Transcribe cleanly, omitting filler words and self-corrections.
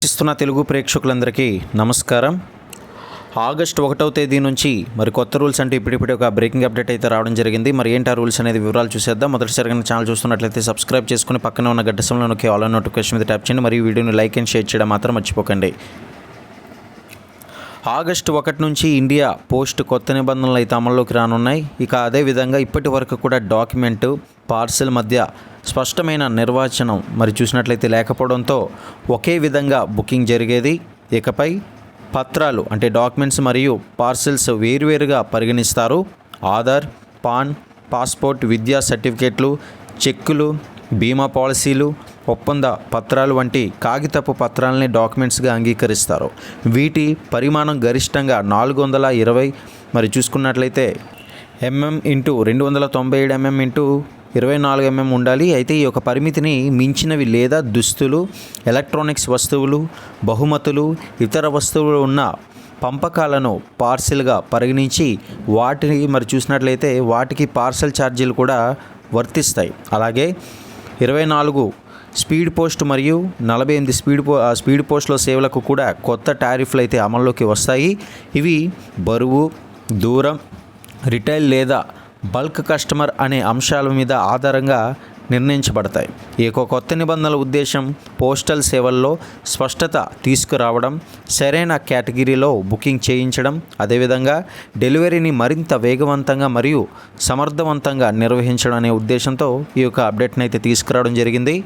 ఇస్తున్న తెలుగు ప్రేక్షకులందరికీ నమస్కారం. ఆగస్టు 1వ తేదీ నుంచి మరి కొత్త రూల్స్ అంటే ఇప్పుడిప్పుడే ఒక బ్రేకింగ్ అప్డేట్ అయితే రావడం జరిగింది. మరి ఏంటి ఆ రూల్స్ అనేది వివరాలు చూసేద్దాం. మొదటిసారిగా ఛానల్ చూస్తున్నట్లయితే సబ్స్క్రైబ్ చేసుకుని పక్కన ఉన్న గడ్డ సింబల్ నొక్కి ఆల్ నోటిఫికేషన్ మీద ట్యాప్ చేయండి. మరియు వీడియోని లైక్ అండ్ షేర్ చేయడం మాత్రం మర్చిపోకండి. ఆగస్టు 1 నుంచి ఇండియా పోస్ట్ కొత్త నిబంధనలు అయితే అమల్లోకి రానున్నాయి. ఇక అదేవిధంగా ఇప్పటి వరకు కూడా డాక్యుమెంట్ పార్సెల్ మధ్య స్పష్టమైన నిర్వచనం మరి చూసినట్లయితే లేకపోవడంతో ఒకే విధంగా బుకింగ్ జరిగేది. ఇకపై పత్రాలు అంటే డాక్యుమెంట్స్ మరియు పార్సెల్స్ వేరువేరుగా పరిగణిస్తారు. ఆధార్, పాన్, పాస్పోర్ట్, విద్యా సర్టిఫికేట్లు, చెక్కులు, బీమా పాలసీలు, ఒప్పంద పత్రాలు వంటి కాగితపు పత్రాలని డాక్యుమెంట్స్గా అంగీకరిస్తారు. వీటి పరిమాణం గరిష్టంగా 420 మరి చూసుకున్నట్లయితే mm x 297 mm x 24 mm ఉండాలి. అయితే ఈ యొక్క పరిమితిని మించినవి లేదా దుస్తులు, ఎలక్ట్రానిక్స్ వస్తువులు, బహుమతులు, ఇతర వస్తువులు ఉన్న పంపకాలను పార్సిల్గా పరిగణించి వాటిని మరి చూసినట్లయితే వాటికి పార్సల్ ఛార్జీలు కూడా వర్తిస్తాయి. అలాగే 24 స్పీడ్ పోస్ట్ మరియు 48 స్పీడ్ పోస్ట్లో సేవలకు కూడా కొత్త టారిఫ్లు అయితే అమల్లోకి వస్తాయి. ఇవి బరువు, దూరం, రిటైల్ లేదా బల్క్ కస్టమర్ అనే అంశాల మీద ఆధారంగా నిర్ణయించబడతాయి. ఈ యొక్క కొత్త నిబంధనల ఉద్దేశం పోస్టల్ సేవల్లో స్పష్టత తీసుకురావడం, సరైన కేటగిరీలో బుకింగ్ చేయించడం, అదేవిధంగా డెలివరీని మరింత వేగవంతంగా మరియు సమర్థవంతంగా నిర్వహించడం అనే ఉద్దేశంతో ఈ యొక్క అప్డేట్ని అయితే తీసుకురావడం జరిగింది.